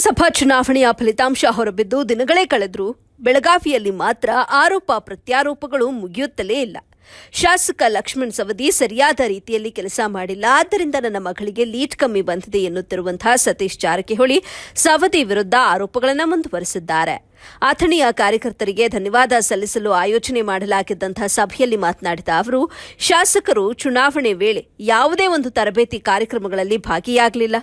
ಲೋಕಸಭಾ ಚುನಾವಣೆಯ ಫಲಿತಾಂಶ ಹೊರಬಿದ್ದು ದಿನಗಳೇ ಕಳೆದರೂ ಬೆಳಗಾವಿಯಲ್ಲಿ ಮಾತ್ರ ಆರೋಪ ಪ್ರತ್ಯಾರೋಪಗಳು ಮುಗಿಯುತ್ತಲೇ ಇಲ್ಲ. ಶಾಸಕ ಲಕ್ಷ್ಮಣ್ ಸವದಿ ಸರಿಯಾದ ರೀತಿಯಲ್ಲಿ ಕೆಲಸ ಮಾಡಿಲ್ಲ, ಆದ್ದರಿಂದ ನನ್ನ ಮಗಳಿಗೆ ಲೀಡ್ ಕಮ್ಮಿ ಬಂದಿದೆ ಎನ್ನುತ್ತಿರುವಂತಹ ಸತೀಶ್ ಜಾರಕಿಹೊಳಿ ಸವದಿ ವಿರುದ್ಧ ಆರೋಪಗಳನ್ನು ಮುಂದುವರೆಸಿದ್ದಾರೆ. ಅಥಣಿಯ ಕಾರ್ಯಕರ್ತರಿಗೆ ಧನ್ಯವಾದ ಸಲ್ಲಿಸಲು ಆಯೋಜನೆ ಮಾಡಲಾಗಿದ್ದಂತಹ ಸಭೆಯಲ್ಲಿ ಮಾತನಾಡಿದ ಅವರು, ಶಾಸಕರು ಚುನಾವಣೆ ವೇಳೆ ಯಾವುದೇ ಒಂದು ತರಬೇತಿ ಕಾರ್ಯಕ್ರಮಗಳಲ್ಲಿ ಭಾಗಿಯಾಗಲಿಲ್ಲ,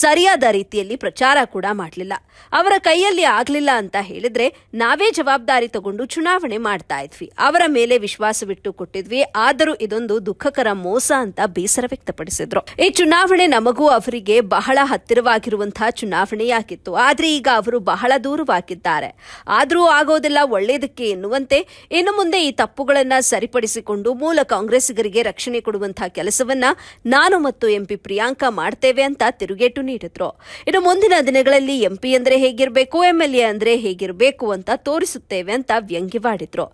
ಸರಿಯಾದ ರೀತಿಯಲ್ಲಿ ಪ್ರಚಾರ ಕೂಡ ಮಾಡಲಿಲ್ಲ. ಅವರ ಕೈಯಲ್ಲಿ ಆಗಲಿಲ್ಲ ಅಂತ ಹೇಳಿದ್ರೆ ನಾವೇ ಜವಾಬ್ದಾರಿ ತಗೊಂಡು ಚುನಾವಣೆ ಮಾಡ್ತಾ ಇದ್ವಿ, ಅವರ ಮೇಲೆ ವಿಶ್ವಾಸವಿಟ್ಟು ಕೊಟ್ಟಿದ್ವಿ. ಆದರೂ ಇದೊಂದು ದುಃಖಕರ ಮೋಸ ಅಂತ ಬೇಸರ ವ್ಯಕ್ತಪಡಿಸಿದ್ರು. ಈ ಚುನಾವಣೆ ನಮಗೂ ಅವರಿಗೆ ಬಹಳ ಹತ್ತಿರವಾಗಿರುವಂತಹ ಚುನಾವಣೆಯಾಗಿತ್ತು, ಆದ್ರೆ ಈಗ ಅವರು ಬಹಳ ದೂರವಾಗಿದ್ದಾರೆ. ಆದರೂ ಆಗೋದಿಲ್ಲ ಒಳ್ಳೆಯದಕ್ಕೆ ಎನ್ನುವಂತೆ ಇನ್ನು ಮುಂದೆ ಈ ತಪ್ಪುಗಳನ್ನು ಸರಿಪಡಿಸಿಕೊಂಡು ಮೂಲ ಕಾಂಗ್ರೆಸ್ಸಿಗರಿಗೆ ರಕ್ಷಣೆ ಕೊಡುವಂತಹ ಕೆಲಸವನ್ನ ನಾನು ಮತ್ತು ಎಂಪಿ ಪ್ರಿಯಾಂಕಾ ಮಾಡ್ತೇವೆ ಅಂತ ತಿರುಗೇಟು ನೀಡಿದ್ರು. ಇನ್ನು ಮುಂದಿನ ದಿನಗಳಲ್ಲಿ ಎಂಪಿ ಅಂದ್ರೆ ಹೇಗಿರಬೇಕು, ಎಂಎಲ್ಎ ಅಂದ್ರೆ ಹೇಗಿರಬೇಕು ಅಂತ ತೋರಿಸುತ್ತೇವೆ ಅಂತ ವ್ಯಂಗ್ಯವಾಡಿದ್ರು.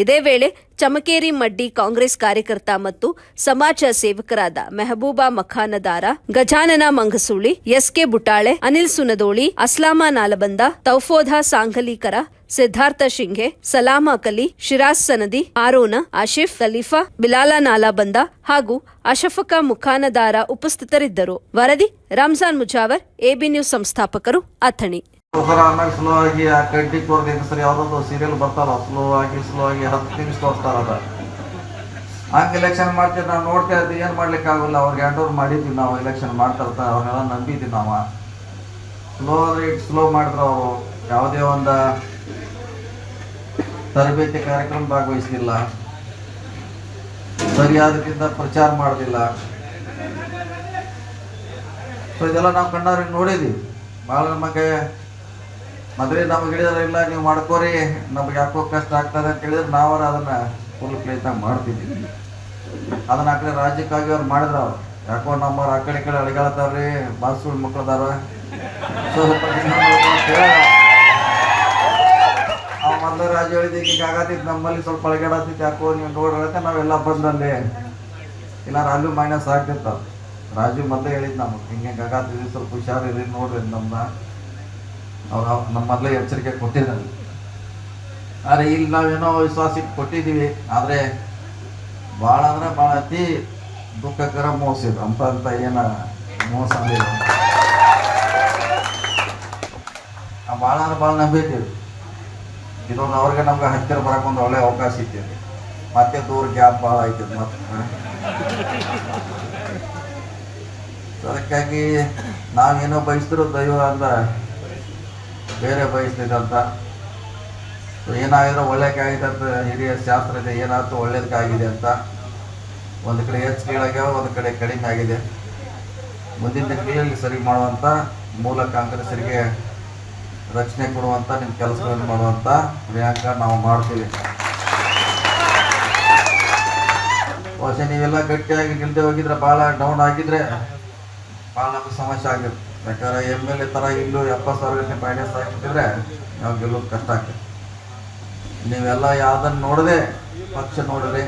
ಇದೇ ವೇಳೆ ಚಮಕೇರಿ ಮಡ್ಡಿ ಕಾಂಗ್ರೆಸ್ ಕಾರ್ಯಕರ್ತ ಮತ್ತು ಸಮಾಜ ಸೇವಕರಾದ ಮೆಹಬೂಬಾ ಮಖಾನದಾರ, ಗಜಾನನ ಮಂಗಸೂಳಿ, ಎಸ್ಕೆ ಬುಟಾಳೆ, ಅನಿಲ್ ಸುನದೋಳಿ, ಅಸ್ಲಾಮ ನಾಲಬಂದ, ತೌಫೋಧಾ ಸಾಂಗಲೀಕರ, ಸಿದ್ಧಾರ್ಥ ಶಿಂಘೆ, ಸಲಾಮ ಕಲಿ, ಶಿರಾಜ್ ಸನದಿ, ಆರೋನ, ಆಶಿಫ್, ಖಲೀಫಾ, ಬಿಲಾಲ ನಾಲಾಬಂದ ಹಾಗೂ ಅಶಫಕ ಮುಖಾನದಾರ ಉಪಸ್ಥಿತರಿದ್ದರು. ವರದಿ ರಂಜಾನ್ ಮುಜಾವರ್, ಎಬಿ ನ್ಯೂಸ್ ಸಂಸ್ಥಾಪಕರು, ಅಥಣಿ. ಆಮೇಲೆ ಸ್ಲೋ ಆಗಿ ಆ ಕಡ್ಡಿ ಕೊರ್ದು ಸರಿ ಯಾವುದೊಂದು ಸೀರಿಯಲ್ ಬರ್ತಾರ, ಸ್ಲೋ ಆಗಿ 10 ನಿಮಿಷ ತೋರಿಸ್ತಾರ. ಹಂಗೆ ಎಲೆಕ್ಷನ್ ಮಾಡ್ತೀವಿ, ನಾವು ನೋಡ್ತಾ ಇದ್ದೀವಿ, ಏನು ಮಾಡ್ಲಿಕ್ಕೆ ಆಗೋಲ್ಲ. ಅವ್ರಿಗೆ ಹ್ಯಾಂಡ್ ಓವರ್ ಮಾಡಿದ್ವಿ, ನಾವು ಎಲೆಕ್ಷನ್ ಮಾಡ್ತಾ ಅವ್ರನ್ನೆಲ್ಲ ನಂಬಿದ್ವಿ ನಾವು. ಸ್ಲೋ ಮಾಡಿದ್ರು ಅವರು. ಯಾವುದೇ ಒಂದು ತರಬೇತಿ ಕಾರ್ಯಕ್ರಮ ಭಾಗವಹಿಸಲಿಲ್ಲ, ಸರಿಯಾದಕ್ಕಿಂತ ಪ್ರಚಾರ ಮಾಡೋದಿಲ್ಲ. ಸೊ ಇದೆಲ್ಲ ನಾವು ಕಣ್ಣವ್ರಿಗೆ ನೋಡಿದ್ದೀವಿ. ಭಾಳ ನಮಗೆ ಮದುವೆ ನಮಗೆ ಹೇಳಿದ್ರೆ ಇಲ್ಲ ನೀವು ಮಾಡ್ಕೋರಿ, ನಮಗೆ ಯಾಕೋ ಕಷ್ಟ ಆಗ್ತದೆ ಅಂತ ಹೇಳಿದ್ರೆ ನಾವರ ಅದನ್ನು ಫುಲ್ ಪ್ಲೇತಾಗ ಮಾಡ್ತಿದ್ವಿ. ಅದನ್ನ ಆ ಕಡೆ ರಾಜ್ಯಕ್ಕಾಗಿ ಅವ್ರು ಮಾಡಿದ್ರು. ಅವ್ರು ಯಾಕೋ ನಮ್ಮವ್ರು ಆ ಕಡೆ ಅಳಿಗಾಳ್ತಾವ್ರಿ, ಬಾಸುಳ್ ಮಕ್ಕಳದಾರ. ಸೊ ಅವ್ ಮೊದಲು ರಾಜ ಹೇಳಿದ ಈಗ ಆಗತ್ತಿತ್ತು, ನಮ್ಮಲ್ಲಿ ಸ್ವಲ್ಪ ಅಳಿಗಾಡತ್ತಿತ್ತು, ಯಾಕೋ ನೀವು ನೋಡ್ರತ್ತೆ ನಾವೆಲ್ಲ ಬಂದಲ್ಲಿ ಇಲ್ಲಾರ ಅಲ್ಲೂ ಮೈನಸ್ ಆಗ್ತಿತ್ತು. ರಾಜು ಮೊದಲೇ ಹೇಳಿದ್ ನಮಗೆ ಹಿಂಗೆ ಆಗತ್ತಿದ್ವಿ, ಸ್ವಲ್ಪ ಹುಷಾರಿರಿ ನೋಡ್ರಿ ನಮ್ಮನ್ನ ಅವ್ರು ನಮ್ಮ ಮೊದಲೇ ಎಚ್ಚರಿಕೆ ಕೊಟ್ಟಿದ್ದಾರೆ. ಆದರೆ ಇಲ್ಲಿ ನಾವೇನೋ ವಿಶ್ವಾಸ ಇಟ್ಟು ಕೊಟ್ಟಿದ್ದೀವಿ, ಆದರೆ ಭಾಳ ಅಂದರೆ ಭಾಳ ಅತಿ ದುಃಖಕರ ಮೋಸ ಇದು. ಅಂತ ಏನ ಮೋಸ ಅಂದಿಲ್ಲ, ಭಾಳ ಅಂದ್ರೆ ಭಾಳ ನಂಬಿದ್ದೀವಿ. ಇದೊಂದು ಅವ್ರಿಗೆ ನಮ್ಗೆ ಹತ್ತಿರ ಬರೋಕೆ ಒಂದು ಒಳ್ಳೆ ಅವಕಾಶ ಇತ್ತು. ಮತ್ತೆ ದೂರ ಗ್ಯಾಪ್ ಭಾಳ ಆಯ್ತದೆ ಮತ್ತೆ. ಅದಕ್ಕಾಗಿ ನಾವೇನೋ ಬಯಸಿದ್ರು ದೈವ ಅಂದ್ರೆ ಬೇರೆ ಬಯಸ್ತಿದಂತ. ಏನಾಗಿದ್ರೆ ಒಳ್ಳೆಗೆ ಆಗಿದೆ ಅಂತ ಹಿರಿಯ ಶಾಸ್ತ್ರ ಇದೆ, ಏನಾಯ್ತು ಒಳ್ಳೇದಕ್ಕಾಗಿದೆ ಅಂತ. ಒಂದು ಕಡೆ ಹೆಚ್ಚುಗಳಾಗ್ಯಾವ, ಒಂದು ಕಡೆ ಕಡಿಮೆ ಆಗಿದೆ. ಮುಂದಿನ ದಿನಗಳಲ್ಲಿ ಸರಿ ಮಾಡುವಂಥ, ಮೂಲ ಕಾಂಗ್ರೆಸ್ಸರಿಗೆ ರಕ್ಷಣೆ ಕೊಡುವಂಥ ನಿಮ್ಮ ಕೆಲಸಗಳನ್ನು ಮಾಡುವಂಥ ಪ್ರಿಯಾಂಕಾ ನಾವು ಮಾಡ್ತೀವಿ. ಬಹುಶಃ ನೀವೆಲ್ಲ ಗಟ್ಟಿಯಾಗಿ ನಿಲ್ದೇ ಹೋಗಿದ್ರೆ, ಭಾಳ ಡೌನ್ ಆಗಿದ್ರೆ ಭಾಳ ನಮಗೆ ಸಮಸ್ಯೆ ಆಗಿರುತ್ತೆ. ಯಾಕಂದ್ರೆ MLA ಥರ ಇಲ್ಲೂ 70,000 ಫೈನಾನ್ಸ್ ಆಗಿಬಿಟ್ಟಿದ್ರೆ ನಾವು ಗೆಲ್ಲೋದು ಕಷ್ಟ ಆಗ್ತದೆ. ನೀವೆಲ್ಲ ಯಾವುದನ್ನು ನೋಡದೆ ಪಕ್ಷ ನೋಡಿದ್ರೆ